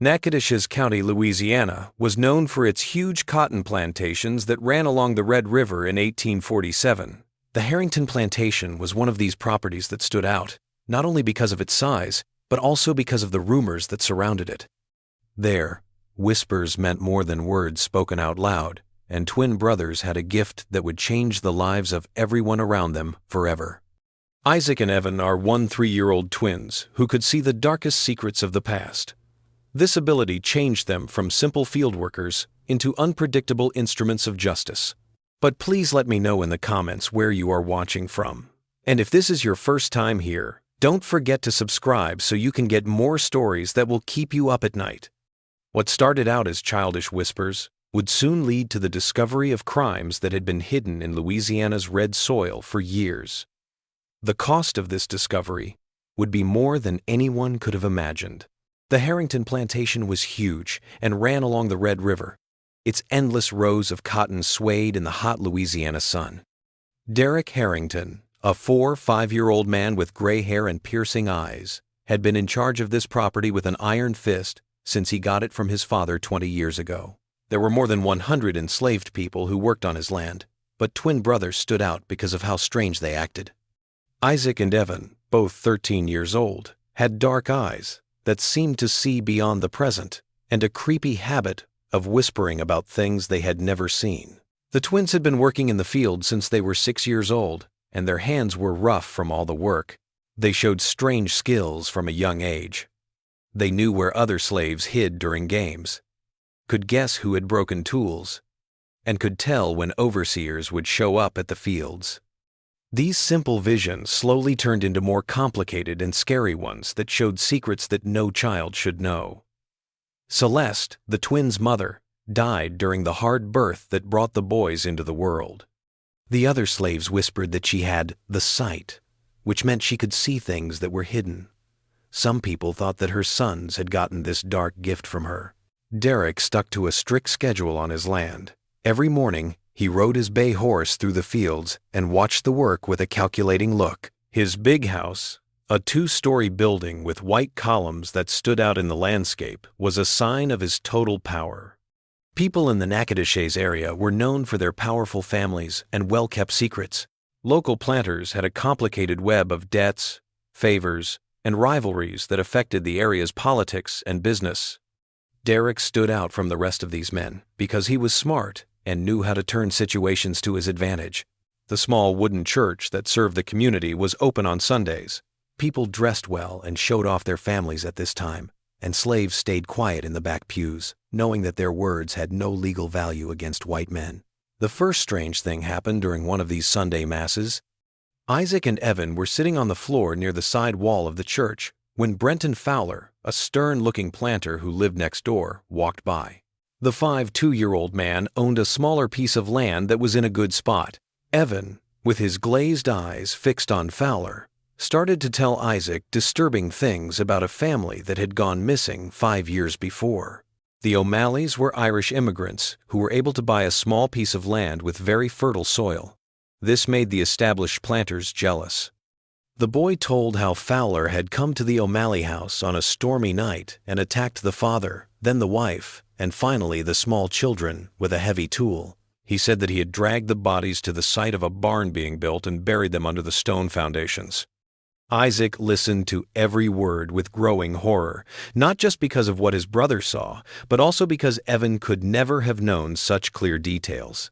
Natchitoches County, Louisiana, was known for its huge cotton plantations that ran along the Red River in 1847. The Harrington Plantation was one of these properties that stood out, not only because of its size, but also because of the rumors that surrounded it. There, whispers meant more than words spoken out loud, and twin brothers had a gift that would change the lives of everyone around them forever. Isaac and Evan are 3-year-old twins who could see the darkest secrets of the past. This ability changed them from simple field workers into unpredictable instruments of justice. But please let me know in the comments where you are watching from. And if this is your first time here, don't forget to subscribe so you can get more stories that will keep you up at night. What started out as childish whispers would soon lead to the discovery of crimes that had been hidden in Louisiana's red soil for years. The cost of this discovery would be more than anyone could have imagined. The Harrington Plantation was huge and ran along the Red River. Its endless rows of cotton swayed in the hot Louisiana sun. Derek Harrington, a 5-year-old man with gray hair and piercing eyes, had been in charge of this property with an iron fist since he got it from his father 20 years ago. There were more than 100 enslaved people who worked on his land, but twin brothers stood out because of how strange they acted. Isaac and Evan, both 13 years old, had dark eyes that seemed to see beyond the present, and a creepy habit of whispering about things they had never seen. The twins had been working in the field since they were 6 years old, and their hands were rough from all the work. They showed strange skills from a young age. They knew where other slaves hid during games, could guess who had broken tools, and could tell when overseers would show up at the fields. These simple visions slowly turned into more complicated and scary ones that showed secrets that no child should know. Celeste, the twins' mother, died during the hard birth that brought the boys into the world. The other slaves whispered that she had the sight, which meant she could see things that were hidden. Some people thought that her sons had gotten this dark gift from her. Derek stuck to a strict schedule on his land. Every morning, he rode his bay horse through the fields and watched the work with a calculating look. His big house, a 2-story building with white columns that stood out in the landscape, was a sign of his total power. People in the Natchitoches area were known for their powerful families and well-kept secrets. Local planters had a complicated web of debts, favors, and rivalries that affected the area's politics and business. Derek stood out from the rest of these men because he was smart and knew how to turn situations to his advantage. The small wooden church that served the community was open on Sundays. People dressed well and showed off their families at this time, and slaves stayed quiet in the back pews, knowing that their words had no legal value against white men. The first strange thing happened during one of these Sunday masses. Isaac and Evan were sitting on the floor near the side wall of the church when Brenton Fowler, a stern-looking planter who lived next door, walked by. The 2-year-old man owned a smaller piece of land that was in a good spot. Evan, with his glazed eyes fixed on Fowler, started to tell Isaac disturbing things about a family that had gone missing 5 years before. The O'Malleys were Irish immigrants who were able to buy a small piece of land with very fertile soil. This made the established planters jealous. The boy told how Fowler had come to the O'Malley house on a stormy night and attacked the father, then the wife, and finally the small children with a heavy tool. He said that he had dragged the bodies to the site of a barn being built and buried them under the stone foundations. Isaac listened to every word with growing horror, not just because of what his brother saw, but also because Evan could never have known such clear details.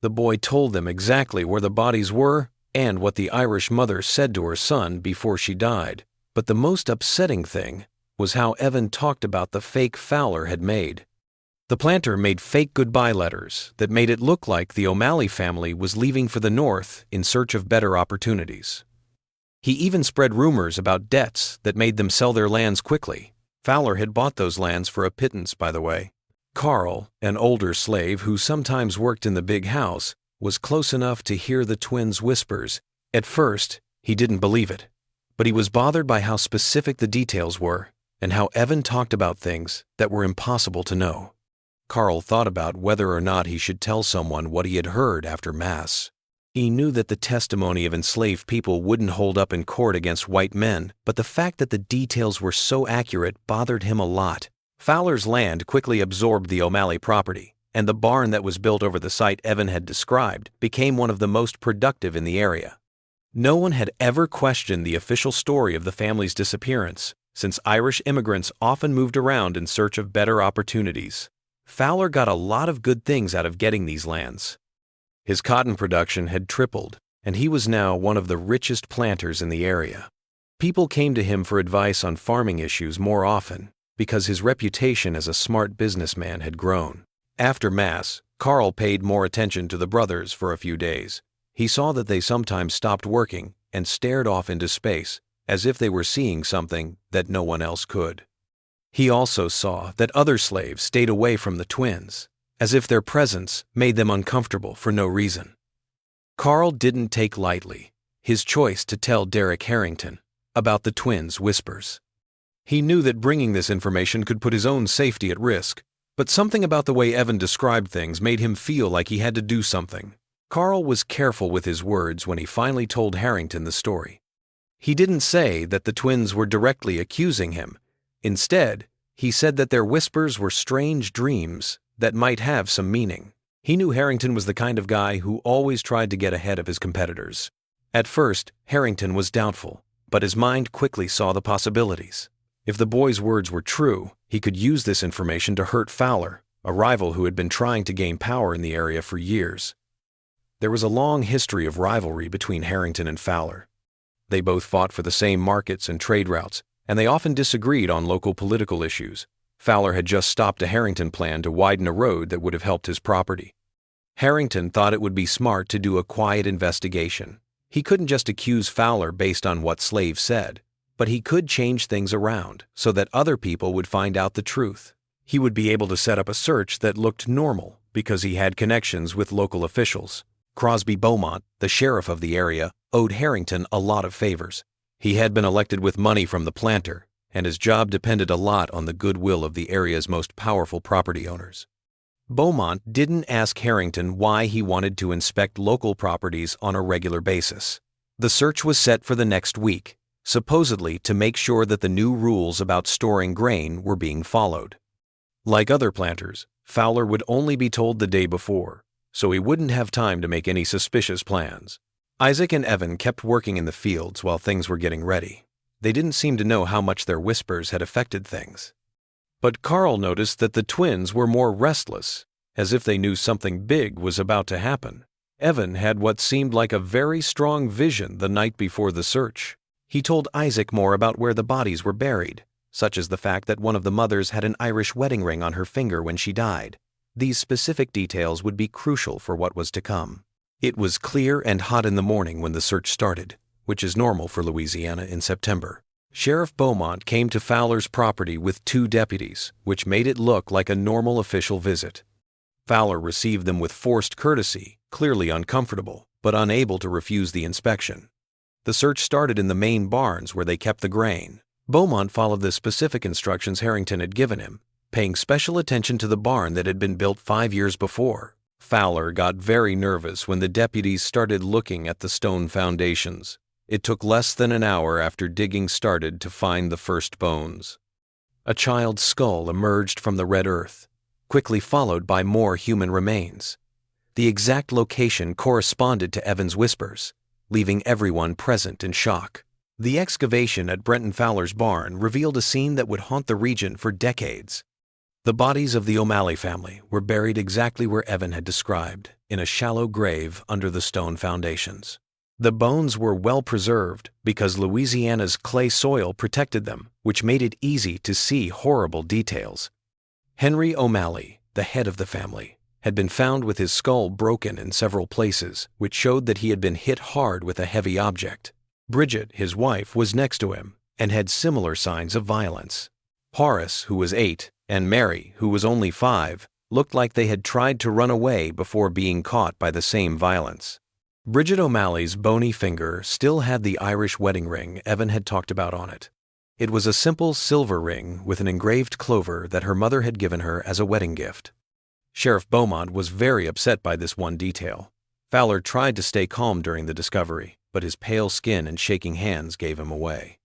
The boy told them exactly where the bodies were and what the Irish mother said to her son before she died. But the most upsetting thing was how Evan talked about the fake Fowler had made. The planter made fake goodbye letters that made it look like the O'Malley family was leaving for the north in search of better opportunities. He even spread rumors about debts that made them sell their lands quickly. Fowler had bought those lands for a pittance, by the way. Carl, an older slave who sometimes worked in the big house, was close enough to hear the twins' whispers. At first, he didn't believe it, but he was bothered by how specific the details were and how Evan talked about things that were impossible to know. Carl thought about whether or not he should tell someone what he had heard after Mass. He knew that the testimony of enslaved people wouldn't hold up in court against white men, but the fact that the details were so accurate bothered him a lot. Fowler's land quickly absorbed the O'Malley property, and the barn that was built over the site Evan had described became one of the most productive in the area. No one had ever questioned the official story of the family's disappearance, since Irish immigrants often moved around in search of better opportunities. Fowler got a lot of good things out of getting these lands. His cotton production had tripled, and he was now one of the richest planters in the area. People came to him for advice on farming issues more often, because his reputation as a smart businessman had grown. After Mass, Carl paid more attention to the brothers for a few days. He saw that they sometimes stopped working and stared off into space, as if they were seeing something that no one else could. He also saw that other slaves stayed away from the twins, as if their presence made them uncomfortable for no reason. Carl didn't take lightly his choice to tell Derek Harrington about the twins' whispers. He knew that bringing this information could put his own safety at risk, but something about the way Evan described things made him feel like he had to do something. Carl was careful with his words when he finally told Harrington the story. He didn't say that the twins were directly accusing him. Instead, he said that their whispers were strange dreams that might have some meaning. He knew Harrington was the kind of guy who always tried to get ahead of his competitors. At first, Harrington was doubtful, but his mind quickly saw the possibilities. If the boy's words were true, he could use this information to hurt Fowler, a rival who had been trying to gain power in the area for years. There was a long history of rivalry between Harrington and Fowler. They both fought for the same markets and trade routes, and they often disagreed on local political issues. Fowler had just stopped a Harrington plan to widen a road that would have helped his property. Harrington thought it would be smart to do a quiet investigation. He couldn't just accuse Fowler based on what slaves said, but he could change things around so that other people would find out the truth. He would be able to set up a search that looked normal because he had connections with local officials. Crosby Beaumont, the sheriff of the area, owed Harrington a lot of favors. He had been elected with money from the planter, and his job depended a lot on the goodwill of the area's most powerful property owners. Beaumont didn't ask Harrington why he wanted to inspect local properties on a regular basis. The search was set for the next week, supposedly to make sure that the new rules about storing grain were being followed. Like other planters, Fowler would only be told the day before, so he wouldn't have time to make any suspicious plans. Isaac and Evan kept working in the fields while things were getting ready. They didn't seem to know how much their whispers had affected things. But Carl noticed that the twins were more restless, as if they knew something big was about to happen. Evan had what seemed like a very strong vision the night before the search. He told Isaac more about where the bodies were buried, such as the fact that one of the mothers had an Irish wedding ring on her finger when she died. These specific details would be crucial for what was to come. It was clear and hot in the morning when the search started, which is normal for Louisiana in September. Sheriff Beaumont came to Fowler's property with 2 deputies, which made it look like a normal official visit. Fowler received them with forced courtesy, clearly uncomfortable, but unable to refuse the inspection. The search started in the main barns where they kept the grain. Beaumont followed the specific instructions Harrington had given him, paying special attention to the barn that had been built 5 years before. Fowler got very nervous when the deputies started looking at the stone foundations. It took less than an hour after digging started to find the first bones. A child's skull emerged from the red earth, quickly followed by more human remains. The exact location corresponded to Evan's whispers, leaving everyone present in shock. The excavation at Brenton Fowler's barn revealed a scene that would haunt the region for decades. The bodies of the O'Malley family were buried exactly where Evan had described, in a shallow grave under the stone foundations. The bones were well preserved because Louisiana's clay soil protected them, which made it easy to see horrible details. Henry O'Malley, the head of the family, had been found with his skull broken in several places, which showed that he had been hit hard with a heavy object. Bridget, his wife, was next to him and had similar signs of violence. Horace, who was 8, and Mary, who was only 5, looked like they had tried to run away before being caught by the same violence. Bridget O'Malley's bony finger still had the Irish wedding ring Evan had talked about on it. It was a simple silver ring with an engraved clover that her mother had given her as a wedding gift. Sheriff Beaumont was very upset by this one detail. Fowler tried to stay calm during the discovery, but his pale skin and shaking hands gave him away.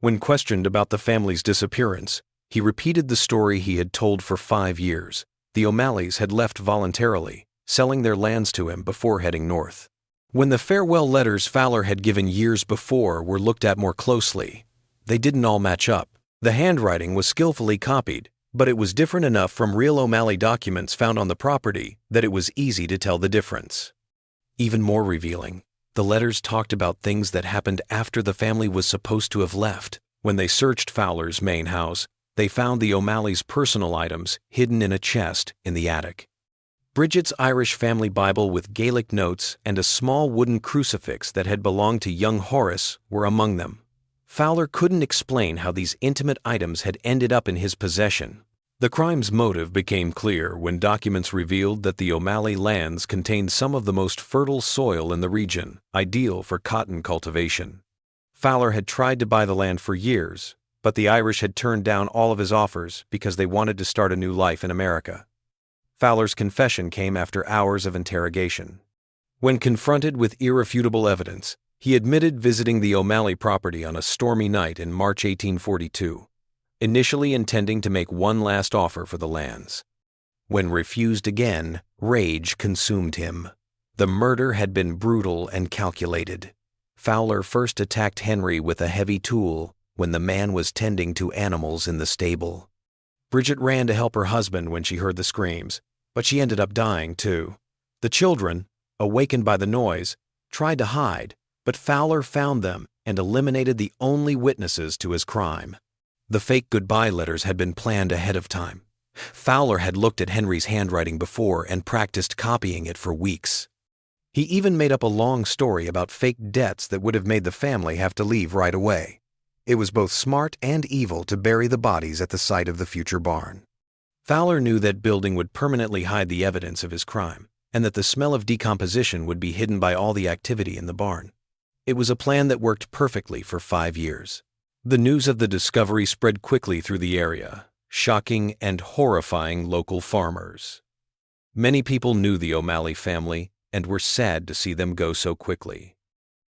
When questioned about the family's disappearance, He repeated the story he had told for 5 years. The O'Malleys had left voluntarily, selling their lands to him before heading north. When the farewell letters Fowler had given years before were looked at more closely, they didn't all match up. The handwriting was skillfully copied, but it was different enough from real O'Malley documents found on the property that it was easy to tell the difference. Even more revealing, the letters talked about things that happened after the family was supposed to have left. When they searched Fowler's main house, they found the O'Malleys' personal items hidden in a chest in the attic. Bridget's Irish family Bible with Gaelic notes and a small wooden crucifix that had belonged to young Horace were among them. Fowler couldn't explain how these intimate items had ended up in his possession. The crime's motive became clear when documents revealed that the O'Malley lands contained some of the most fertile soil in the region, ideal for cotton cultivation. Fowler had tried to buy the land for years, but the Irish had turned down all of his offers because they wanted to start a new life in America. Fowler's confession came after hours of interrogation. When confronted with irrefutable evidence, he admitted visiting the O'Malley property on a stormy night in March 1842, initially intending to make one last offer for the lands. When refused again, rage consumed him. The murder had been brutal and calculated. Fowler first attacked Henry with a heavy tool when the man was tending to animals in the stable. Bridget ran to help her husband when she heard the screams, but she ended up dying too. The children, awakened by the noise, tried to hide, but Fowler found them and eliminated the only witnesses to his crime. The fake goodbye letters had been planned ahead of time. Fowler had looked at Henry's handwriting before and practiced copying it for weeks. He even made up a long story about fake debts that would have made the family have to leave right away. It was both smart and evil to bury the bodies at the site of the future barn. Fowler knew that building would permanently hide the evidence of his crime, and that the smell of decomposition would be hidden by all the activity in the barn. It was a plan that worked perfectly for 5 years. The news of the discovery spread quickly through the area, shocking and horrifying local farmers. Many people knew the O'Malley family and were sad to see them go so quickly.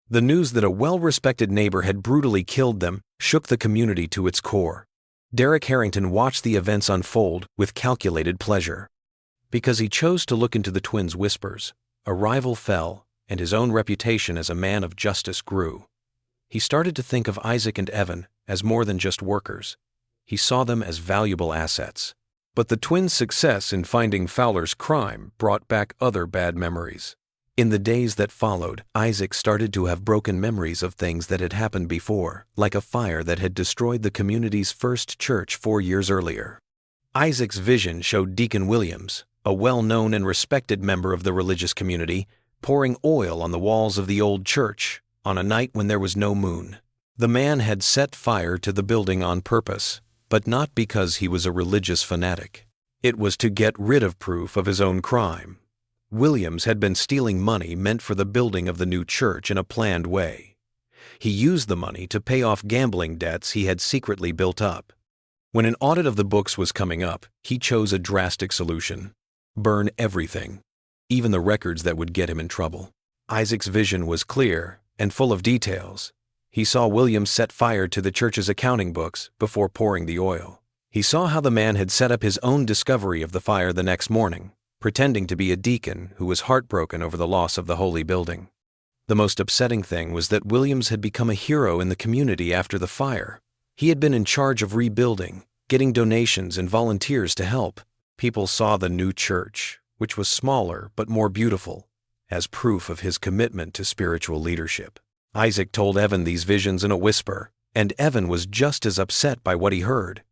The news that a well-respected neighbor had brutally killed them shook the community to its core. Derek Harrington watched the events unfold with calculated pleasure. Because he chose to look into the twins' whispers, a rival fell, and his own reputation as a man of justice grew. He started to think of Isaac and Evan as more than just workers. He saw them as valuable assets. But the twins' success in finding Fowler's crime brought back other bad memories. In the days that followed, Isaac started to have broken memories of things that had happened before, like a fire that had destroyed the community's first church 4 years earlier. Isaac's vision showed Deacon Williams, a well-known and respected member of the religious community, pouring oil on the walls of the old church on a night when there was no moon. The man had set fire to the building on purpose, but not because he was a religious fanatic. It was to get rid of proof of his own crime. Williams had been stealing money meant for the building of the new church in a planned way. He used the money to pay off gambling debts he had secretly built up. When an audit of the books was coming up, he chose a drastic solution: burn everything, even the records that would get him in trouble. Isaac's vision was clear and full of details. He saw Williams set fire to the church's accounting books before pouring the oil. He saw how the man had set up his own discovery of the fire the next morning, pretending to be a deacon who was heartbroken over the loss of the holy building. The most upsetting thing was that Williams had become a hero in the community after the fire. He had been in charge of rebuilding, getting donations and volunteers to help. People saw the new church, which was smaller but more beautiful, as proof of his commitment to spiritual leadership. Isaac told Evan these visions in a whisper, and Evan was just as upset by what he heard.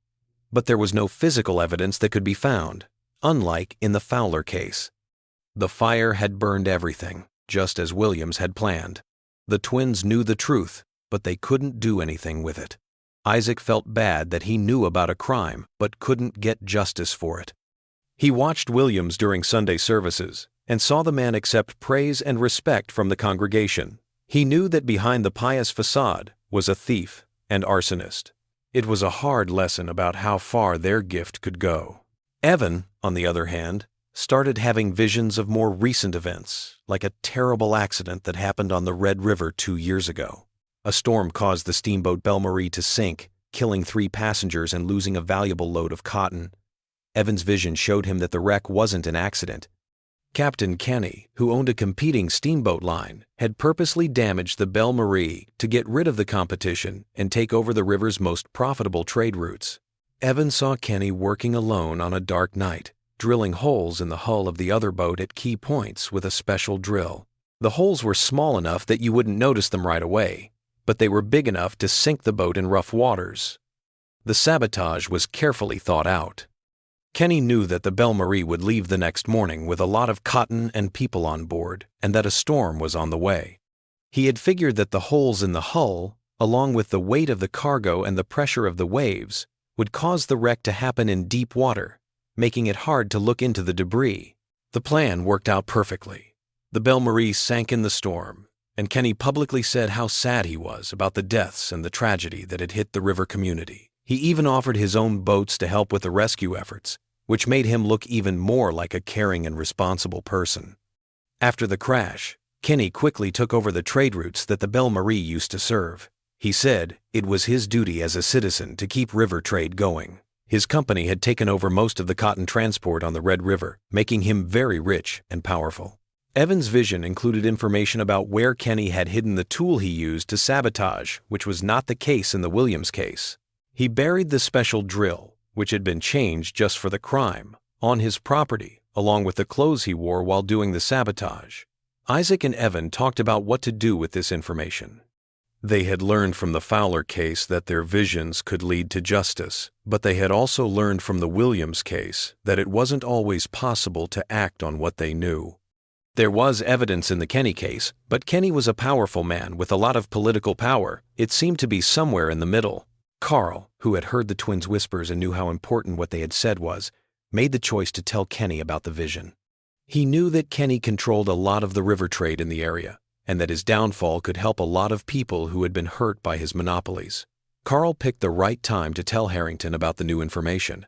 But there was no physical evidence that could be found, unlike in the Fowler case. The fire had burned everything, just as Williams had planned. The twins knew the truth, but they couldn't do anything with it. Isaac felt bad that he knew about a crime but couldn't get justice for it. He watched Williams during Sunday services and saw the man accept praise and respect from the congregation. He knew that behind the pious facade was a thief and arsonist. It was a hard lesson about how far their gift could go. Evan, on the other hand, started having visions of more recent events, like a terrible accident that happened on the Red River 2 years ago. A storm caused the steamboat Belle Marie to sink, killing 3 passengers and losing a valuable load of cotton. Evan's vision showed him that the wreck wasn't an accident. Captain Kenny, who owned a competing steamboat line, had purposely damaged the Belle Marie to get rid of the competition and take over the river's most profitable trade routes. Evan saw Kenny working alone on a dark night, drilling holes in the hull of the other boat at key points with a special drill. The holes were small enough that you wouldn't notice them right away, but they were big enough to sink the boat in rough waters. The sabotage was carefully thought out. Kenny knew that the Belle Marie would leave the next morning with a lot of cotton and people on board, and that a storm was on the way. He had figured that the holes in the hull, along with the weight of the cargo and the pressure of the waves, would cause the wreck to happen in deep water, making it hard to look into the debris. The plan worked out perfectly. The Belle Marie sank in the storm, and Kenny publicly said how sad he was about the deaths and the tragedy that had hit the river community. He even offered his own boats to help with the rescue efforts, which made him look even more like a caring and responsible person. After the crash, Kenny quickly took over the trade routes that the Belle Marie used to serve. He said it was his duty as a citizen to keep river trade going. His company had taken over most of the cotton transport on the Red River, making him very rich and powerful. Evan's vision included information about where Kenny had hidden the tool he used to sabotage, which was not the case in the Williams case. He buried the special drill, which had been changed just for the crime, on his property, along with the clothes he wore while doing the sabotage. Isaac and Evan talked about what to do with this information. They had learned from the Fowler case that their visions could lead to justice, but they had also learned from the Williams case that it wasn't always possible to act on what they knew. There was evidence in the Kenny case, but Kenny was a powerful man with a lot of political power. It seemed to be somewhere in the middle. Carl, who had heard the twins' whispers and knew how important what they had said was, made the choice to tell Kenny about the vision. He knew that Kenny controlled a lot of the river trade in the area, and that his downfall could help a lot of people who had been hurt by his monopolies. Carl picked the right time to tell Harrington about the new information.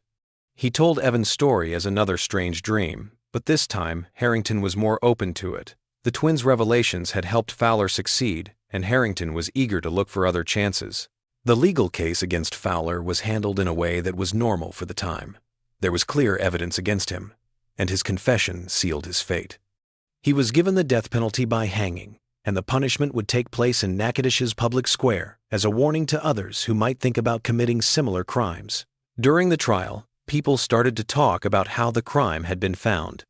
He told Evan's story as another strange dream, but this time Harrington was more open to it. The twins' revelations had helped Fowler succeed, and Harrington was eager to look for other chances. The legal case against Fowler was handled in a way that was normal for the time. There was clear evidence against him, and his confession sealed his fate. He was given the death penalty by hanging, and the punishment would take place in Natchitoches Public Square as a warning to others who might think about committing similar crimes. During the trial, people started to talk about how the crime had been found.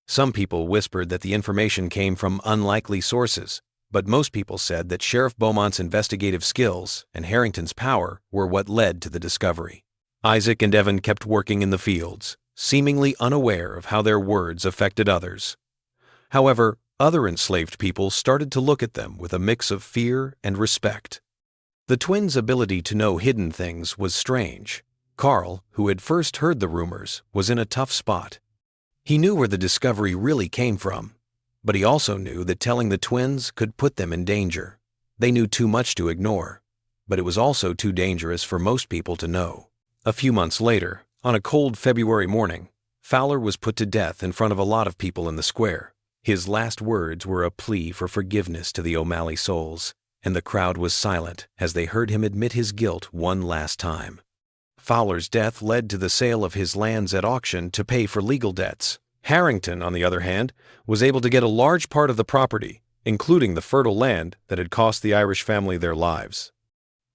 Some people whispered that the information came from unlikely sources, but most people said that Sheriff Beaumont's investigative skills and Harrington's power were what led to the discovery. Isaac and Evan kept working in the fields, seemingly unaware of how their words affected others. However, other enslaved people started to look at them with a mix of fear and respect. The twins' ability to know hidden things was strange. Carl, who had first heard the rumors, was in a tough spot. He knew where the discovery really came from, but he also knew that telling the twins could put them in danger. They knew too much to ignore, but it was also too dangerous for most people to know. A few months later, on a cold February morning, Fowler was put to death in front of a lot of people in the square. His last words were a plea for forgiveness to the O'Malley souls, and the crowd was silent as they heard him admit his guilt one last time. Fowler's death led to the sale of his lands at auction to pay for legal debts. Harrington, on the other hand, was able to get a large part of the property, including the fertile land that had cost the Irish family their lives.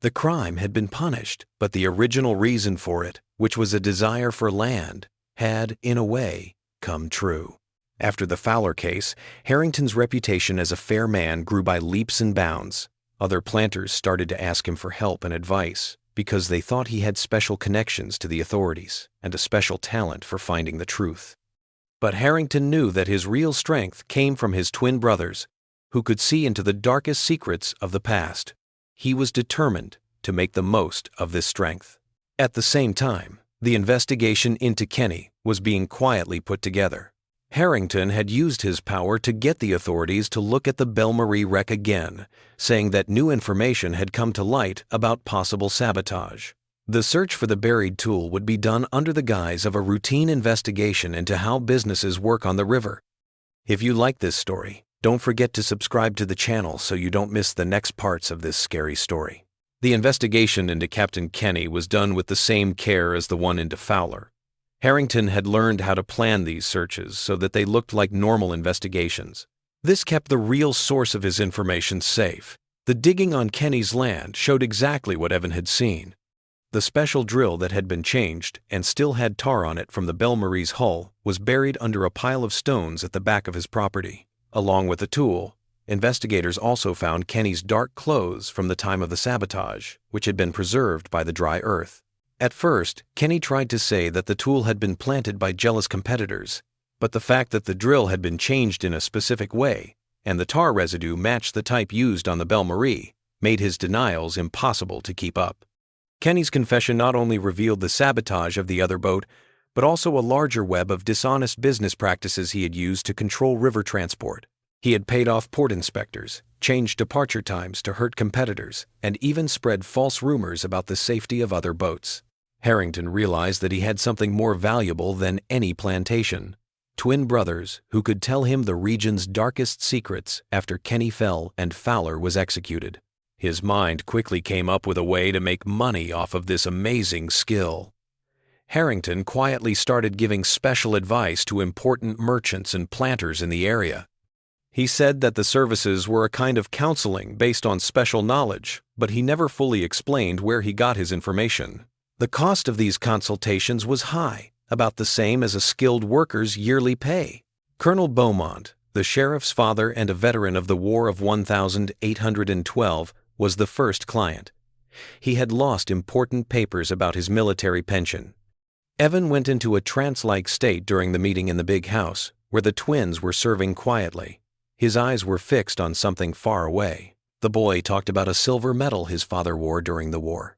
The crime had been punished, but the original reason for it, which was a desire for land, had, in a way, come true. After the Fowler case, Harrington's reputation as a fair man grew by leaps and bounds. Other planters started to ask him for help and advice because they thought he had special connections to the authorities and a special talent for finding the truth. But Harrington knew that his real strength came from his twin brothers, who could see into the darkest secrets of the past. He was determined to make the most of this strength. At the same time, the investigation into Kenny was being quietly put together. Harrington had used his power to get the authorities to look at the Belle Marie wreck again, saying that new information had come to light about possible sabotage. The search for the buried tool would be done under the guise of a routine investigation into how businesses work on the river. If you like this story, don't forget to subscribe to the channel so you don't miss the next parts of this scary story. The investigation into Captain Kenny was done with the same care as the one into Fowler. Harrington had learned how to plan these searches so that they looked like normal investigations. This kept the real source of his information safe. The digging on Kenny's land showed exactly what Evan had seen. The special drill that had been changed and still had tar on it from the Belle Marie's hull was buried under a pile of stones at the back of his property. Along with the tool, investigators also found Kenny's dark clothes from the time of the sabotage, which had been preserved by the dry earth. At first, Kenny tried to say that the tool had been planted by jealous competitors, but the fact that the drill had been changed in a specific way and the tar residue matched the type used on the Belle Marie made his denials impossible to keep up. Kenny's confession not only revealed the sabotage of the other boat, but also a larger web of dishonest business practices he had used to control river transport. He had paid off port inspectors, changed departure times to hurt competitors, and even spread false rumors about the safety of other boats. Harrington realized that he had something more valuable than any plantation: twin brothers who could tell him the region's darkest secrets after Kenny fell and Fowler was executed. His mind quickly came up with a way to make money off of this amazing skill. Harrington quietly started giving special advice to important merchants and planters in the area. He said that the services were a kind of counseling based on special knowledge, but he never fully explained where he got his information. The cost of these consultations was high, about the same as a skilled worker's yearly pay. Colonel Beaumont, the sheriff's father and a veteran of the War of 1812, was the first client. He had lost important papers about his military pension. Evan went into a trance-like state during the meeting in the big house, where the twins were serving quietly. His eyes were fixed on something far away. The boy talked about a silver medal his father wore during the war.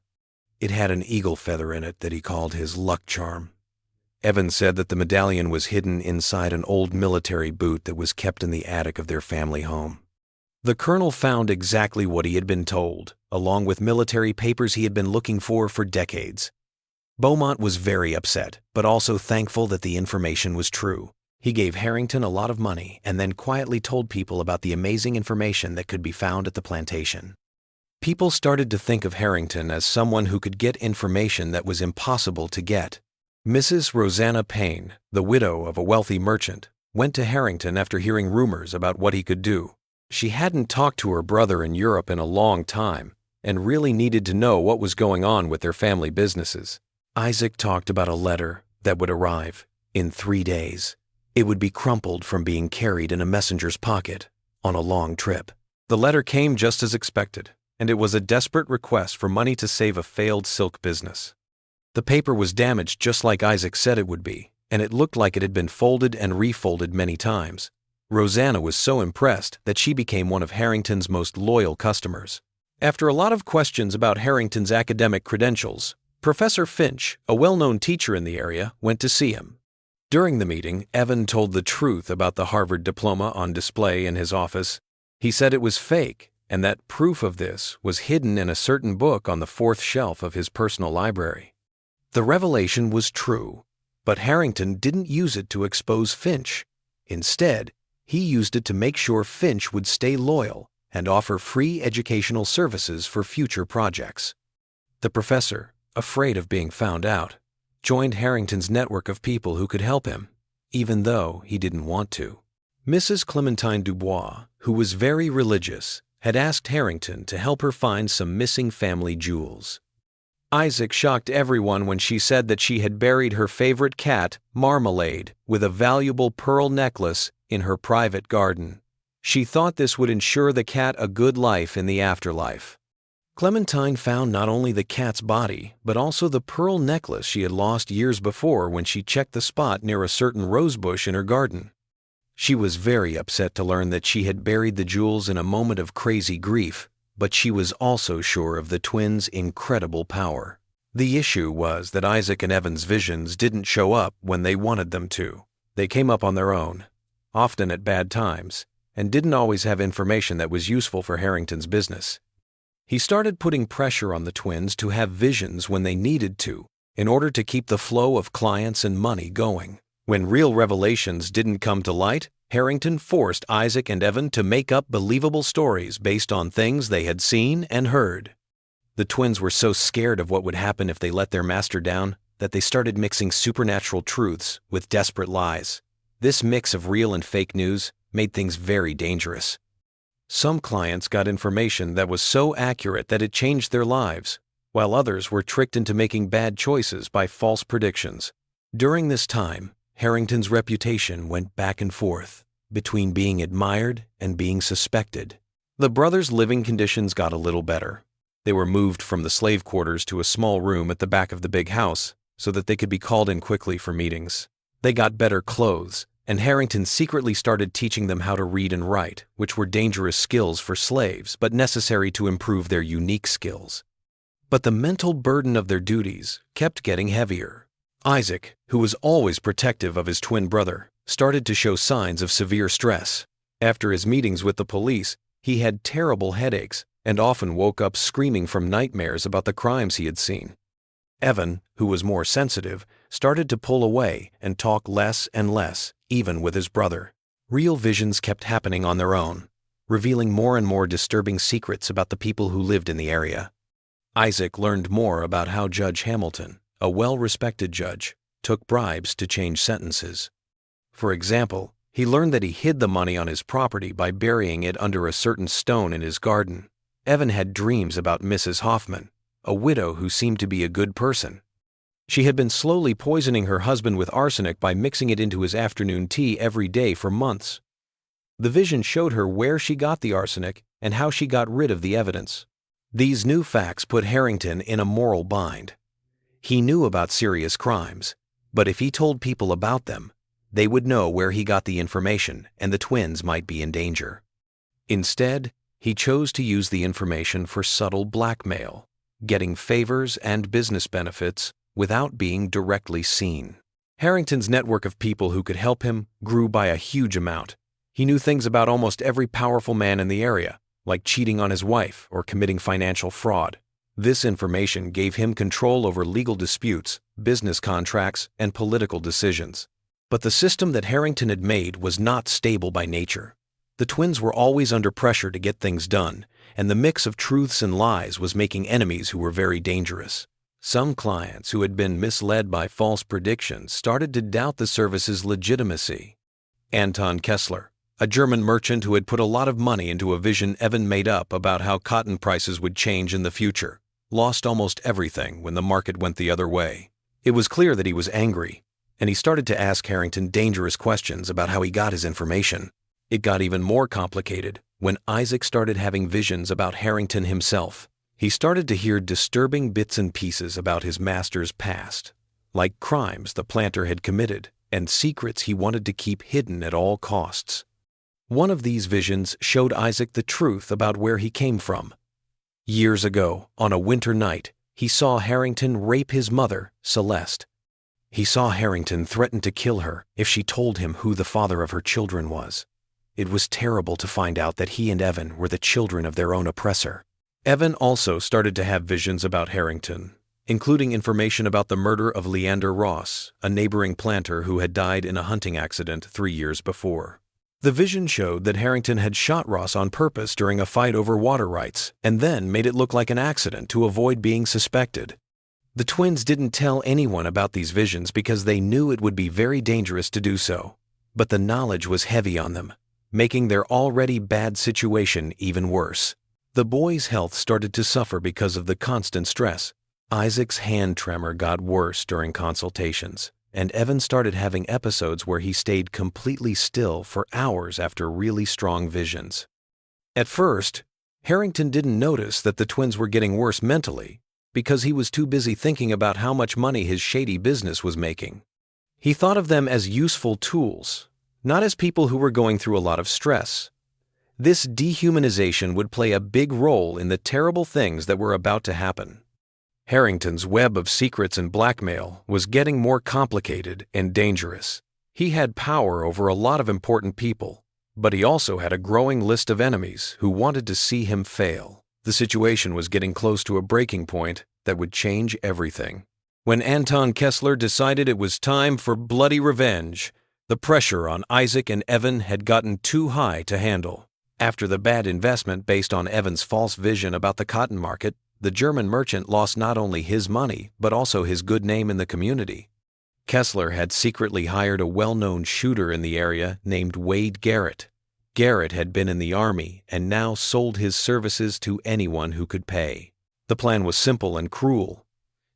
It had an eagle feather in it that he called his luck charm. Evan said that the medallion was hidden inside an old military boot that was kept in the attic of their family home. The colonel found exactly what he had been told, along with military papers he had been looking for decades. Beaumont was very upset, but also thankful that the information was true. He gave Harrington a lot of money and then quietly told people about the amazing information that could be found at the plantation. People started to think of Harrington as someone who could get information that was impossible to get. Mrs. Rosanna Payne, the widow of a wealthy merchant, went to Harrington after hearing rumors about what he could do. She hadn't talked to her brother in Europe in a long time and really needed to know what was going on with their family businesses. Isaac talked about a letter that would arrive in 3 days. It would be crumpled from being carried in a messenger's pocket on a long trip. The letter came just as expected, and it was a desperate request for money to save a failed silk business. The paper was damaged just like Isaac said it would be, and it looked like it had been folded and refolded many times. Rosanna was so impressed that she became one of Harrington's most loyal customers. After a lot of questions about Harrington's academic credentials, Professor Finch, a well-known teacher in the area, went to see him. During the meeting, Evan told the truth about the Harvard diploma on display in his office. He said it was fake, and that proof of this was hidden in a certain book on the 4th shelf of his personal library. The revelation was true, but Harrington didn't use it to expose Finch. Instead, he used it to make sure Finch would stay loyal and offer free educational services for future projects. The professor, afraid of being found out, joined Harrington's network of people who could help him, even though he didn't want to. Mrs. Clementine Dubois, who was very religious, had asked Harrington to help her find some missing family jewels. Isaac shocked everyone when she said that she had buried her favorite cat, Marmalade, with a valuable pearl necklace in her private garden. She thought this would ensure the cat a good life in the afterlife. Clementine found not only the cat's body, but also the pearl necklace she had lost years before when she checked the spot near a certain rosebush in her garden. She was very upset to learn that she had buried the jewels in a moment of crazy grief, but she was also sure of the twins' incredible power. The issue was that Isaac and Evan's visions didn't show up when they wanted them to. They came up on their own, often at bad times, and didn't always have information that was useful for Harrington's business. He started putting pressure on the twins to have visions when they needed to, in order to keep the flow of clients and money going. When real revelations didn't come to light, Harrington forced Isaac and Evan to make up believable stories based on things they had seen and heard. The twins were so scared of what would happen if they let their master down that they started mixing supernatural truths with desperate lies. This mix of real and fake news made things very dangerous. Some clients got information that was so accurate that it changed their lives, while others were tricked into making bad choices by false predictions. During this time, Harrington's reputation went back and forth between being admired and being suspected. The brothers' living conditions got a little better. They were moved from the slave quarters to a small room at the back of the big house so that they could be called in quickly for meetings. They got better clothes, and Harrington secretly started teaching them how to read and write, which were dangerous skills for slaves but necessary to improve their unique skills. But the mental burden of their duties kept getting heavier. Isaac, who was always protective of his twin brother, started to show signs of severe stress. After his meetings with the police, he had terrible headaches and often woke up screaming from nightmares about the crimes he had seen. Evan, who was more sensitive, started to pull away and talk less and less, even with his brother. Real visions kept happening on their own, revealing more and more disturbing secrets about the people who lived in the area. Isaac learned more about how Judge Hamilton, a well-respected judge, took bribes to change sentences. For example, he learned that he hid the money on his property by burying it under a certain stone in his garden. Evan had dreams about Mrs. Hoffman, a widow who seemed to be a good person. She had been slowly poisoning her husband with arsenic by mixing it into his afternoon tea every day for months. The vision showed her where she got the arsenic and how she got rid of the evidence. These new facts put Harrington in a moral bind. He knew about serious crimes, but if he told people about them, they would know where he got the information and the twins might be in danger. Instead, he chose to use the information for subtle blackmail, getting favors and business benefits without being directly seen. Harrington's network of people who could help him grew by a huge amount. He knew things about almost every powerful man in the area, like cheating on his wife or committing financial fraud. This information gave him control over legal disputes, business contracts, and political decisions. But the system that Harrington had made was not stable by nature. The twins were always under pressure to get things done, and the mix of truths and lies was making enemies who were very dangerous. Some clients who had been misled by false predictions started to doubt the service's legitimacy. Anton Kessler, a German merchant who had put a lot of money into a vision Evan made up about how cotton prices would change in the future, lost almost everything when the market went the other way. It was clear that he was angry, and he started to ask Harrington dangerous questions about how he got his information. It got even more complicated when Isaac started having visions about Harrington himself. He started to hear disturbing bits and pieces about his master's past, like crimes the planter had committed and secrets he wanted to keep hidden at all costs. One of these visions showed Isaac the truth about where he came from. Years ago, on a winter night, he saw Harrington rape his mother, Celeste. He saw Harrington threaten to kill her if she told him who the father of her children was. It was terrible to find out that he and Evan were the children of their own oppressor. Evan also started to have visions about Harrington, including information about the murder of Leander Ross, a neighboring planter who had died in a hunting accident 3 years before. The vision showed that Harrington had shot Ross on purpose during a fight over water rights and then made it look like an accident to avoid being suspected. The twins didn't tell anyone about these visions because they knew it would be very dangerous to do so, but the knowledge was heavy on them, making their already bad situation even worse. The boy's health started to suffer because of the constant stress. Isaac's hand tremor got worse during consultations, and Evan started having episodes where he stayed completely still for hours after really strong visions. At first, Harrington didn't notice that the twins were getting worse mentally because he was too busy thinking about how much money his shady business was making. He thought of them as useful tools, not as people who were going through a lot of stress. This dehumanization would play a big role in the terrible things that were about to happen. Harrington's web of secrets and blackmail was getting more complicated and dangerous. He had power over a lot of important people, but he also had a growing list of enemies who wanted to see him fail. The situation was getting close to a breaking point that would change everything. When Anton Kessler decided it was time for bloody revenge, the pressure on Isaac and Evan had gotten too high to handle. After the bad investment based on Evan's false vision about the cotton market, the German merchant lost not only his money but also his good name in the community. Kessler had secretly hired a well-known shooter in the area named Wade Garrett. Garrett had been in the army and now sold his services to anyone who could pay. The plan was simple and cruel.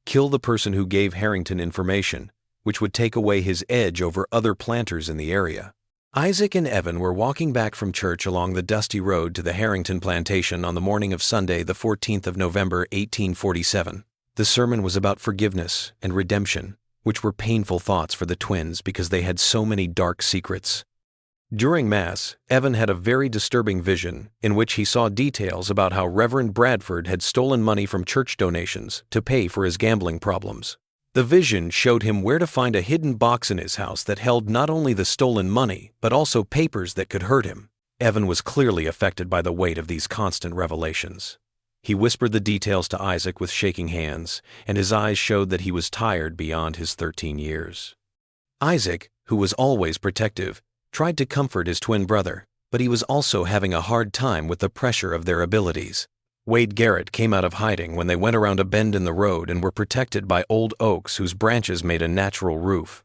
Kill the person who gave Harrington information, which would take away his edge over other planters in the area. Isaac and Evan were walking back from church along the dusty road to the Harrington plantation on the morning of Sunday, the 14th of November, 1847. The sermon was about forgiveness and redemption, which were painful thoughts for the twins because they had so many dark secrets. During Mass, Evan had a very disturbing vision in which he saw details about how Reverend Bradford had stolen money from church donations to pay for his gambling problems. The vision showed him where to find a hidden box in his house that held not only the stolen money, but also papers that could hurt him. Evan was clearly affected by the weight of these constant revelations. He whispered the details to Isaac with shaking hands, and his eyes showed that he was tired beyond his 13 years. Isaac, who was always protective, tried to comfort his twin brother, but he was also having a hard time with the pressure of their abilities. Wade Garrett came out of hiding when they went around a bend in the road and were protected by old oaks whose branches made a natural roof.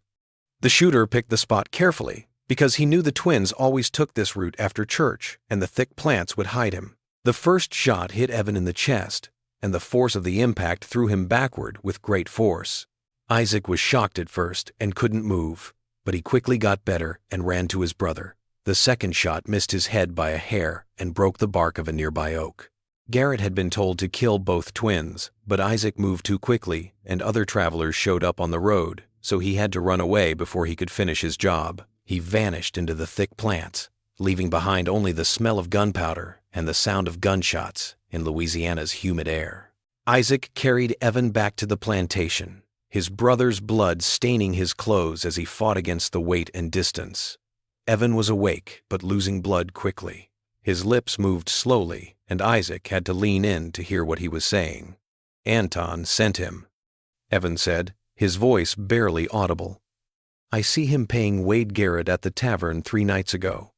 The shooter picked the spot carefully because he knew the twins always took this route after church and the thick plants would hide him. The first shot hit Evan in the chest, and the force of the impact threw him backward with great force. Isaac was shocked at first and couldn't move, but he quickly got better and ran to his brother. The second shot missed his head by a hair and broke the bark of a nearby oak. Garrett had been told to kill both twins, but Isaac moved too quickly and other travelers showed up on the road, so he had to run away before he could finish his job. He vanished into the thick plants, leaving behind only the smell of gunpowder and the sound of gunshots in Louisiana's humid air. Isaac carried Evan back to the plantation, his brother's blood staining his clothes as he fought against the weight and distance. Evan was awake but losing blood quickly. His lips moved slowly, and Isaac had to lean in to hear what he was saying. "Anton sent him," Evan said, his voice barely audible. "I see him paying Wade Garrett at the tavern 3 nights ago."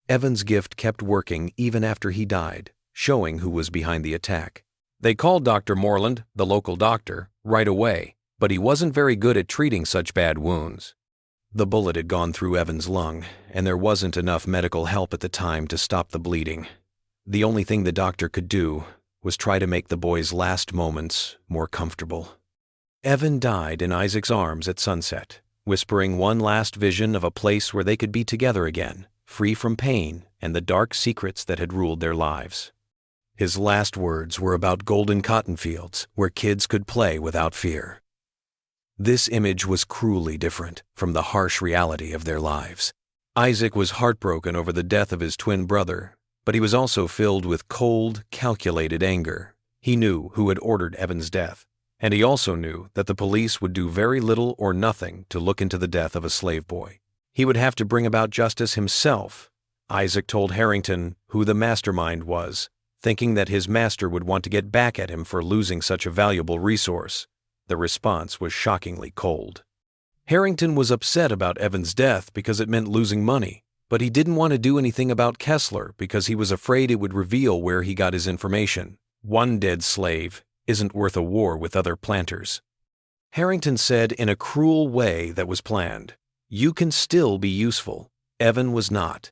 Evan's gift kept working even after he died, showing who was behind the attack. They called Dr. Moreland, the local doctor, right away, but he wasn't very good at treating such bad wounds. The bullet had gone through Evan's lung, and there wasn't enough medical help at the time to stop the bleeding. The only thing the doctor could do was try to make the boy's last moments more comfortable. Evan died in Isaac's arms at sunset, whispering one last vision of a place where they could be together again, free from pain and the dark secrets that had ruled their lives. His last words were about golden cotton fields where kids could play without fear. This image was cruelly different from the harsh reality of their lives. Isaac was heartbroken over the death of his twin brother, but he was also filled with cold, calculated anger. He knew who had ordered Evan's death, and he also knew that the police would do very little or nothing to look into the death of a slave boy. He would have to bring about justice himself. Isaac told Harrington who the mastermind was, thinking that his master would want to get back at him for losing such a valuable resource. The response was shockingly cold. Harrington was upset about Evan's death because it meant losing money, but he didn't want to do anything about Kessler because he was afraid it would reveal where he got his information. One dead slave isn't worth a war with other planters. Harrington said in a cruel way that was planned, "You can still be useful." Evan was not.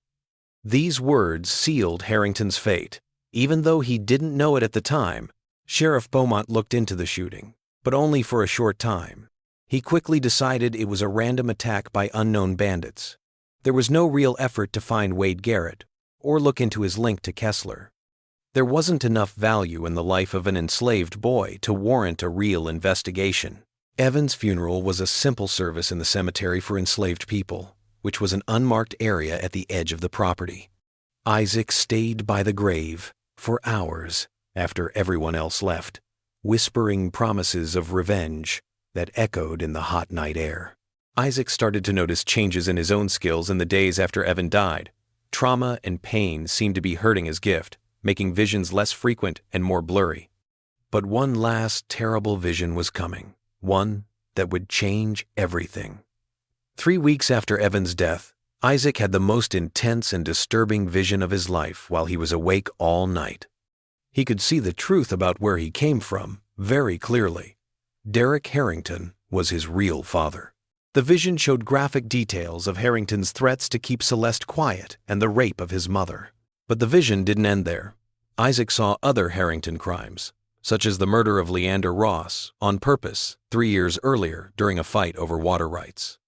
These words sealed Harrington's fate. Even though he didn't know it at the time, Sheriff Beaumont looked into the shooting, but only for a short time. He quickly decided it was a random attack by unknown bandits. There was no real effort to find Wade Garrett or look into his link to Kessler. There wasn't enough value in the life of an enslaved boy to warrant a real investigation. Evan's funeral was a simple service in the cemetery for enslaved people, which was an unmarked area at the edge of the property. Isaac stayed by the grave for hours after everyone else left, whispering promises of revenge that echoed in the hot night air. Isaac started to notice changes in his own skills in the days after Evan died. Trauma and pain seemed to be hurting his gift, making visions less frequent and more blurry. But one last terrible vision was coming, one that would change everything. 3 weeks after Evan's death, Isaac had the most intense and disturbing vision of his life while he was awake all night. He could see the truth about where he came from very clearly. Derek Harrington was his real father. The vision showed graphic details of Harrington's threats to keep Celeste quiet and the rape of his mother. But the vision didn't end there. Isaac saw other Harrington crimes, such as the murder of Leander Ross on purpose 3 years earlier during a fight over water rights.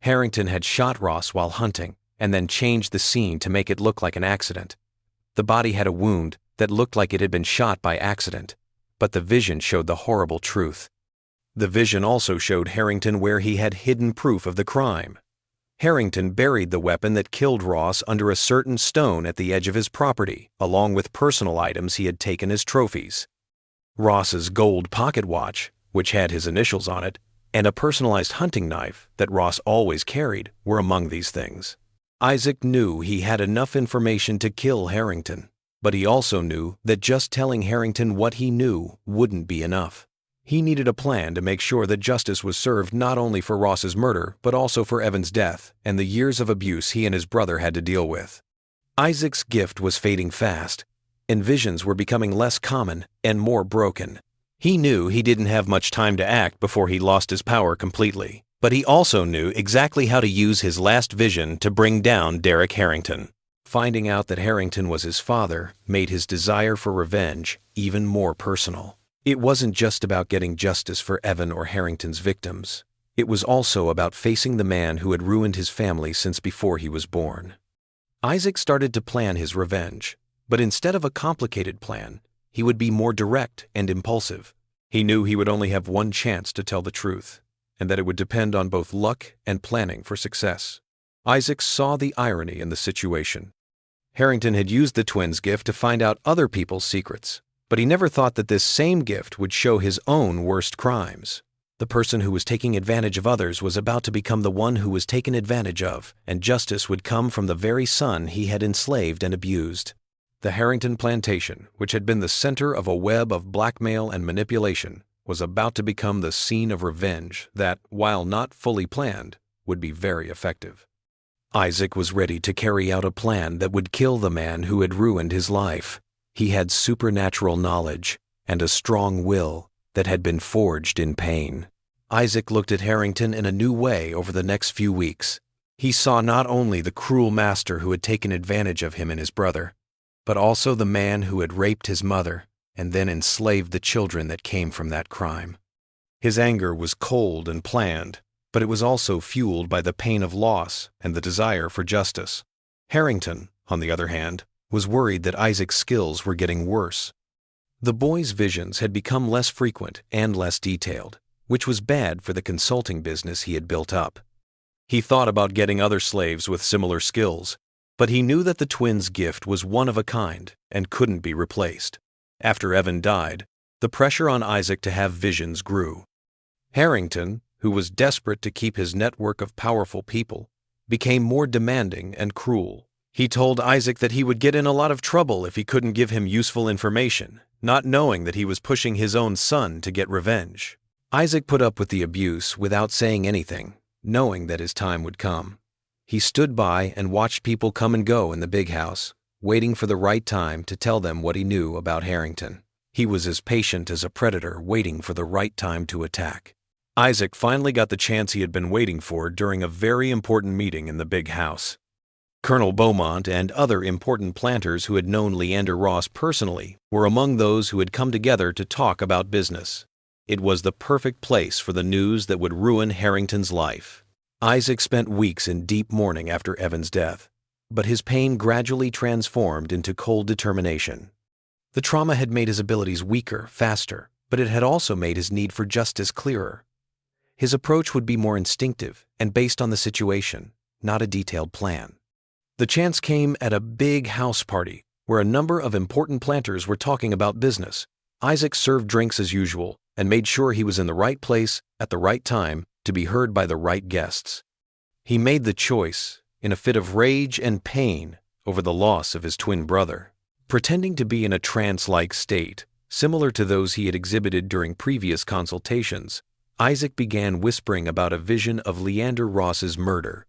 Harrington had shot Ross while hunting and then changed the scene to make it look like an accident. The body had a wound that looked like it had been shot by accident, but the vision showed the horrible truth. The vision also showed Harrington where he had hidden proof of the crime. Harrington buried the weapon that killed Ross under a certain stone at the edge of his property, along with personal items he had taken as trophies. Ross's gold pocket watch, which had his initials on it, and a personalized hunting knife that Ross always carried were among these things. Isaac knew he had enough information to kill Harrington, but he also knew that just telling Harrington what he knew wouldn't be enough. He needed a plan to make sure that justice was served not only for Ross's murder, but also for Evan's death and the years of abuse he and his brother had to deal with. Isaac's gift was fading fast, and visions were becoming less common and more broken. He knew he didn't have much time to act before he lost his power completely, but he also knew exactly how to use his last vision to bring down Derek Harrington. Finding out that Harrington was his father made his desire for revenge even more personal. It wasn't just about getting justice for Evan or Harrington's victims. It was also about facing the man who had ruined his family since before he was born. Isaac started to plan his revenge, but instead of a complicated plan, he would be more direct and impulsive. He knew he would only have one chance to tell the truth, and that it would depend on both luck and planning for success. Isaac saw the irony in the situation. Harrington had used the twins' gift to find out other people's secrets, but he never thought that this same gift would show his own worst crimes. The person who was taking advantage of others was about to become the one who was taken advantage of, and justice would come from the very son he had enslaved and abused. The Harrington plantation, which had been the center of a web of blackmail and manipulation, was about to become the scene of revenge that, while not fully planned, would be very effective. Isaac was ready to carry out a plan that would kill the man who had ruined his life. He had supernatural knowledge and a strong will that had been forged in pain. Isaac looked at Harrington in a new way over the next few weeks. He saw not only the cruel master who had taken advantage of him and his brother, but also the man who had raped his mother and then enslaved the children that came from that crime. His anger was cold and planned, but it was also fueled by the pain of loss and the desire for justice. Harrington, on the other hand, was worried that Isaac's skills were getting worse. The boy's visions had become less frequent and less detailed, which was bad for the consulting business he had built up. He thought about getting other slaves with similar skills, but he knew that the twins' gift was one of a kind and couldn't be replaced. After Evan died, the pressure on Isaac to have visions grew. Harrington, who was desperate to keep his network of powerful people, became more demanding and cruel. He told Isaac that he would get in a lot of trouble if he couldn't give him useful information, not knowing that he was pushing his own son to get revenge. Isaac put up with the abuse without saying anything, knowing that his time would come. He stood by and watched people come and go in the big house, waiting for the right time to tell them what he knew about Harrington. He was as patient as a predator waiting for the right time to attack. Isaac finally got the chance he had been waiting for during a very important meeting in the big house. Colonel Beaumont and other important planters who had known Leander Ross personally were among those who had come together to talk about business. It was the perfect place for the news that would ruin Harrington's life. Isaac spent weeks in deep mourning after Evan's death, but his pain gradually transformed into cold determination. The trauma had made his abilities weaker, faster, but it had also made his need for justice clearer. His approach would be more instinctive and based on the situation, not a detailed plan. The chance came at a big house party where a number of important planters were talking about business. Isaac served drinks as usual and made sure he was in the right place at the right time to be heard by the right guests. He made the choice in a fit of rage and pain over the loss of his twin brother. Pretending to be in a trance-like state, similar to those he had exhibited during previous consultations, Isaac began whispering about a vision of Leander Ross's murder.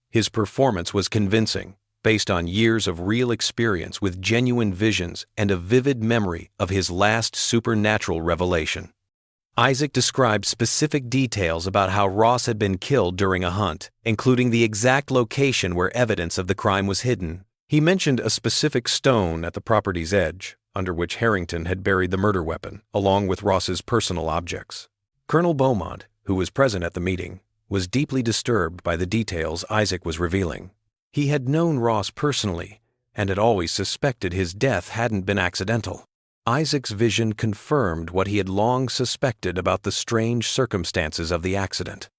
His performance was convincing, based on years of real experience with genuine visions and a vivid memory of his last supernatural revelation. Isaac described specific details about how Ross had been killed during a hunt, including the exact location where evidence of the crime was hidden. He mentioned a specific stone at the property's edge, under which Harrington had buried the murder weapon, along with Ross's personal objects. Colonel Beaumont, who was present at the meeting, was deeply disturbed by the details Isaac was revealing. He had known Ross personally and had always suspected his death hadn't been accidental. Isaac's vision confirmed what he had long suspected about the strange circumstances of the accident.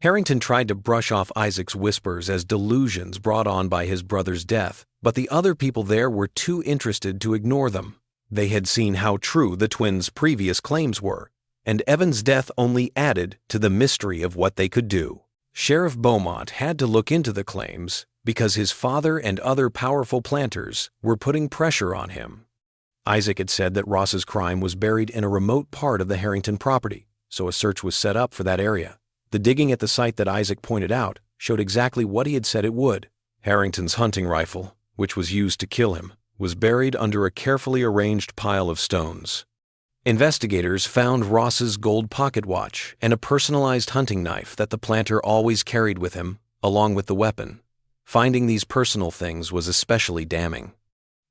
Harrington tried to brush off Isaac's whispers as delusions brought on by his brother's death, but the other people there were too interested to ignore them. They had seen how true the twins' previous claims were, and Evan's death only added to the mystery of what they could do. Sheriff Beaumont had to look into the claims because his father and other powerful planters were putting pressure on him. Isaac had said that Ross's crime was buried in a remote part of the Harrington property, so a search was set up for that area. The digging at the site that Isaac pointed out showed exactly what he had said it would. Harrington's hunting rifle, which was used to kill him, was buried under a carefully arranged pile of stones. Investigators found Ross's gold pocket watch and a personalized hunting knife that the planter always carried with him, along with the weapon. Finding these personal things was especially damning.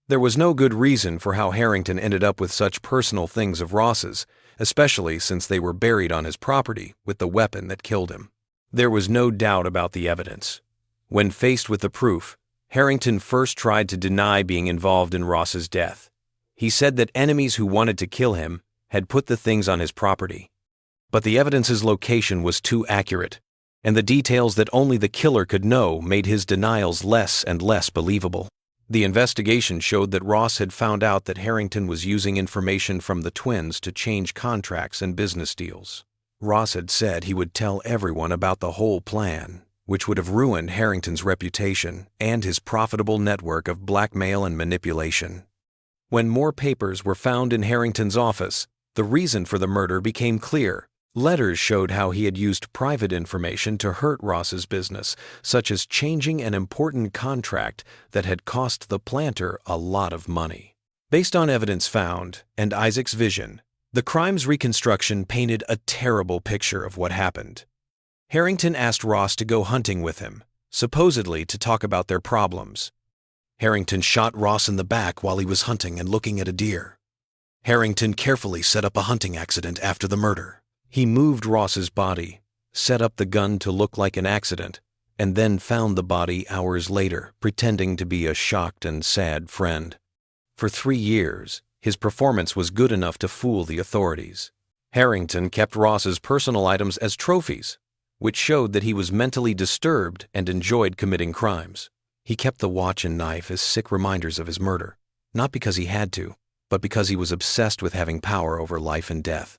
There was no good reason for how Harrington ended up with such personal things of Ross's, especially since they were buried on his property with the weapon that killed him. There was no doubt about the evidence. When faced with the proof, Harrington first tried to deny being involved in Ross's death. He said that enemies who wanted to kill him had put the things on his property. But the evidence's location was too accurate, and the details that only the killer could know made his denials less and less believable. The investigation showed that Ross had found out that Harrington was using information from the twins to change contracts and business deals. Ross had said he would tell everyone about the whole plan, which would have ruined Harrington's reputation and his profitable network of blackmail and manipulation. When more papers were found in Harrington's office, the reason for the murder became clear. Letters showed how he had used private information to hurt Ross's business, such as changing an important contract that had cost the planter a lot of money. Based on evidence found and Isaac's vision, the crime's reconstruction painted a terrible picture of what happened. Harrington asked Ross to go hunting with him, supposedly to talk about their problems. Harrington shot Ross in the back while he was hunting and looking at a deer. Harrington carefully set up a hunting accident after the murder. He moved Ross's body, set up the gun to look like an accident, and then found the body hours later, pretending to be a shocked and sad friend. For 3 years, his performance was good enough to fool the authorities. Harrington kept Ross's personal items as trophies, which showed that he was mentally disturbed and enjoyed committing crimes. He kept the watch and knife as sick reminders of his murder, not because he had to, but because he was obsessed with having power over life and death.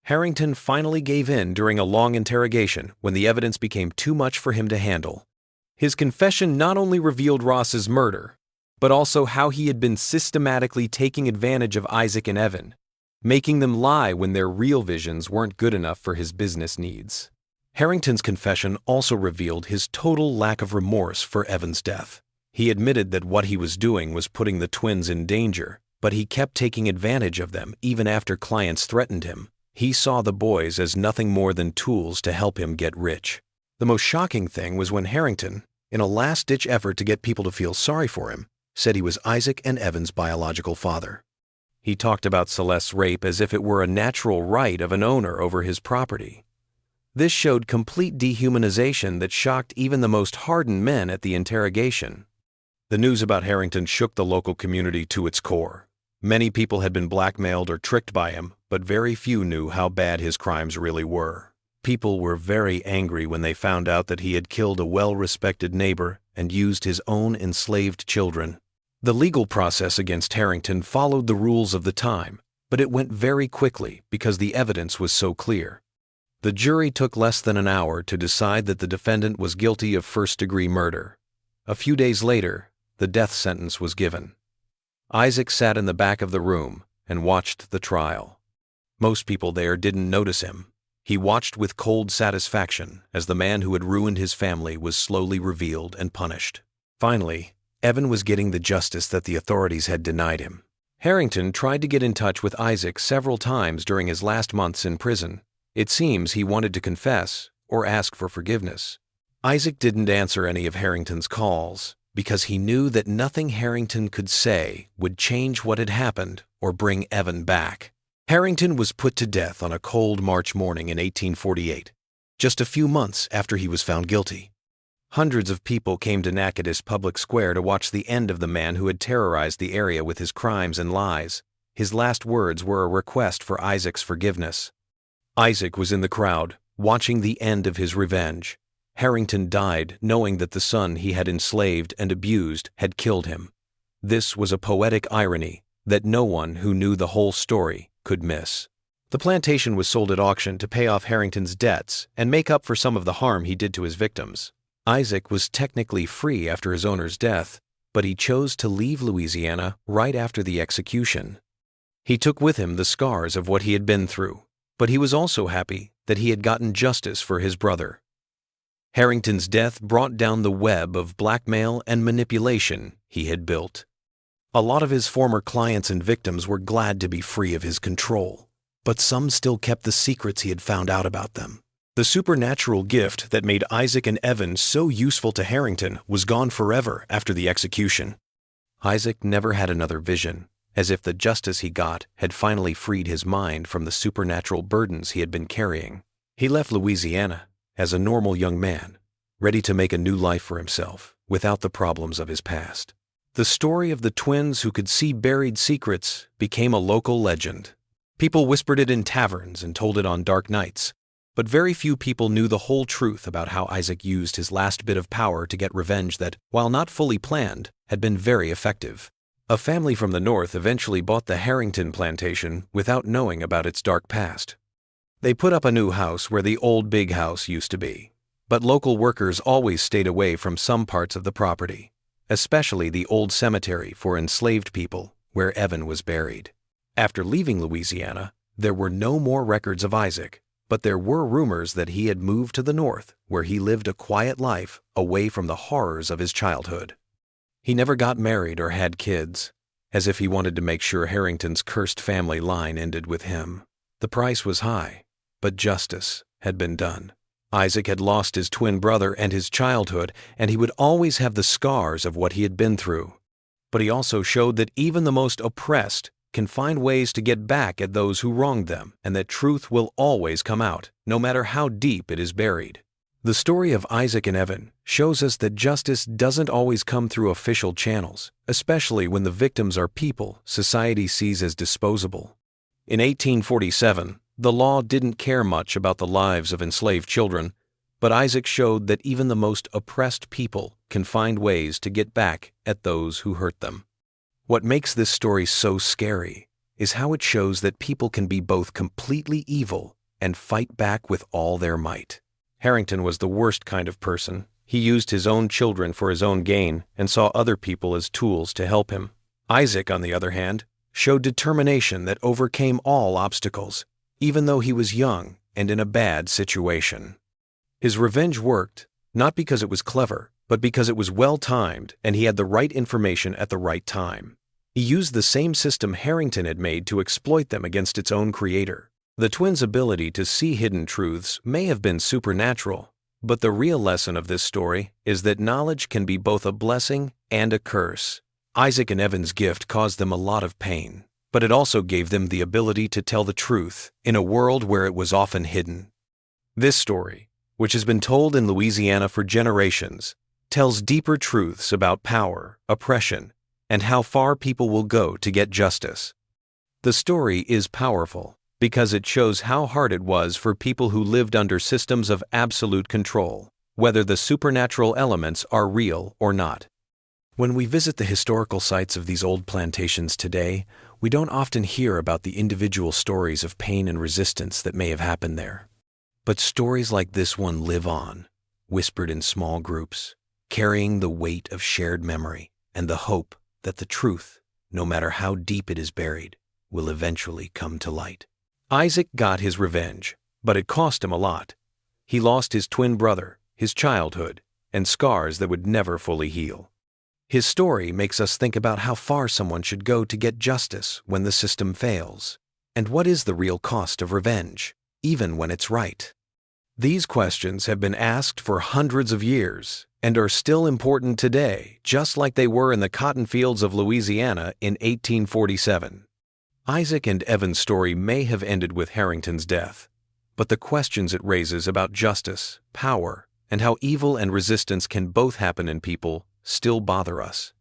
Harrington finally gave in during a long interrogation when the evidence became too much for him to handle. His confession not only revealed Ross's murder, but also how he had been systematically taking advantage of Isaac and Evan, making them lie when their real visions weren't good enough for his business needs. Harrington's confession also revealed his total lack of remorse for Evan's death. He admitted that what he was doing was putting the twins in danger, but he kept taking advantage of them even after clients threatened him. He saw the boys as nothing more than tools to help him get rich. The most shocking thing was when Harrington, in a last-ditch effort to get people to feel sorry for him, said he was Isaac and Evan's biological father. He talked about Celeste's rape as if it were a natural right of an owner over his property. This showed complete dehumanization that shocked even the most hardened men at the interrogation. The news about Harrington shook the local community to its core. Many people had been blackmailed or tricked by him, but very few knew how bad his crimes really were. People were very angry when they found out that he had killed a well-respected neighbor and used his own enslaved children. The legal process against Harrington followed the rules of the time, but it went very quickly because the evidence was so clear. The jury took less than an hour to decide that the defendant was guilty of first-degree murder. A few days later, the death sentence was given. Isaac sat in the back of the room and watched the trial. Most people there didn't notice him. He watched with cold satisfaction as the man who had ruined his family was slowly revealed and punished. Finally, Evan was getting the justice that the authorities had denied him. Harrington tried to get in touch with Isaac several times during his last months in prison. It seems he wanted to confess or ask for forgiveness. Isaac didn't answer any of Harrington's calls because he knew that nothing Harrington could say would change what had happened or bring Evan back. Harrington was put to death on a cold March morning in 1848, just a few months after he was found guilty. Hundreds of people came to Natchitoches Public Square to watch the end of the man who had terrorized the area with his crimes and lies. His last words were a request for Isaac's forgiveness. Isaac was in the crowd, watching the end of his revenge. Harrington died knowing that the son he had enslaved and abused had killed him. This was a poetic irony that no one who knew the whole story could miss. The plantation was sold at auction to pay off Harrington's debts and make up for some of the harm he did to his victims. Isaac was technically free after his owner's death, but he chose to leave Louisiana right after the execution. He took with him the scars of what he had been through, but he was also happy that he had gotten justice for his brother. Harrington's death brought down the web of blackmail and manipulation he had built. A lot of his former clients and victims were glad to be free of his control, but some still kept the secrets he had found out about them. The supernatural gift that made Isaac and Evan so useful to Harrington was gone forever after the execution. Isaac never had another vision, as if the justice he got had finally freed his mind from the supernatural burdens he had been carrying. He left Louisiana as a normal young man, ready to make a new life for himself without the problems of his past. The story of the twins who could see buried secrets became a local legend. People whispered it in taverns and told it on dark nights. But very few people knew the whole truth about how Isaac used his last bit of power to get revenge that, while not fully planned, had been very effective. A family from the north eventually bought the Harrington plantation without knowing about its dark past. They put up a new house where the old big house used to be, but local workers always stayed away from some parts of the property, especially the old cemetery for enslaved people where Evan was buried. After leaving Louisiana, there were no more records of Isaac, but there were rumors that he had moved to the north, where he lived a quiet life away from the horrors of his childhood. He never got married or had kids, as if he wanted to make sure Harrington's cursed family line ended with him. The price was high, but justice had been done. Isaac had lost his twin brother and his childhood, and he would always have the scars of what he had been through. But he also showed that even the most oppressed can find ways to get back at those who wronged them, and that truth will always come out, no matter how deep it is buried. The story of Isaac and Evan shows us that justice doesn't always come through official channels, especially when the victims are people society sees as disposable. In 1847, the law didn't care much about the lives of enslaved children, but Isaac showed that even the most oppressed people can find ways to get back at those who hurt them. What makes this story so scary is how it shows that people can be both completely evil and fight back with all their might. Harrington was the worst kind of person. He used his own children for his own gain and saw other people as tools to help him. Isaac, on the other hand, showed determination that overcame all obstacles, even though he was young and in a bad situation. His revenge worked, not because it was clever, but because it was well-timed and he had the right information at the right time. He used the same system Harrington had made to exploit them against its own creator. The twins' ability to see hidden truths may have been supernatural, but the real lesson of this story is that knowledge can be both a blessing and a curse. Isaac and Evan's gift caused them a lot of pain, but it also gave them the ability to tell the truth in a world where it was often hidden. This story, which has been told in Louisiana for generations, tells deeper truths about power, oppression, and how far people will go to get justice. The story is powerful because it shows how hard it was for people who lived under systems of absolute control, whether the supernatural elements are real or not. When we visit the historical sites of these old plantations today, we don't often hear about the individual stories of pain and resistance that may have happened there. But stories like this one live on, whispered in small groups, carrying the weight of shared memory and the hope that the truth, no matter how deep it is buried, will eventually come to light. Isaac got his revenge, but it cost him a lot. He lost his twin brother, his childhood, and scars that would never fully heal. His story makes us think about how far someone should go to get justice when the system fails. And what is the real cost of revenge, even when it's right? These questions have been asked for hundreds of years and are still important today, just like they were in the cotton fields of Louisiana in 1847. Isaac and Evan's story may have ended with Harrington's death, but the questions it raises about justice, power, and how evil and resistance can both happen in people still bother us.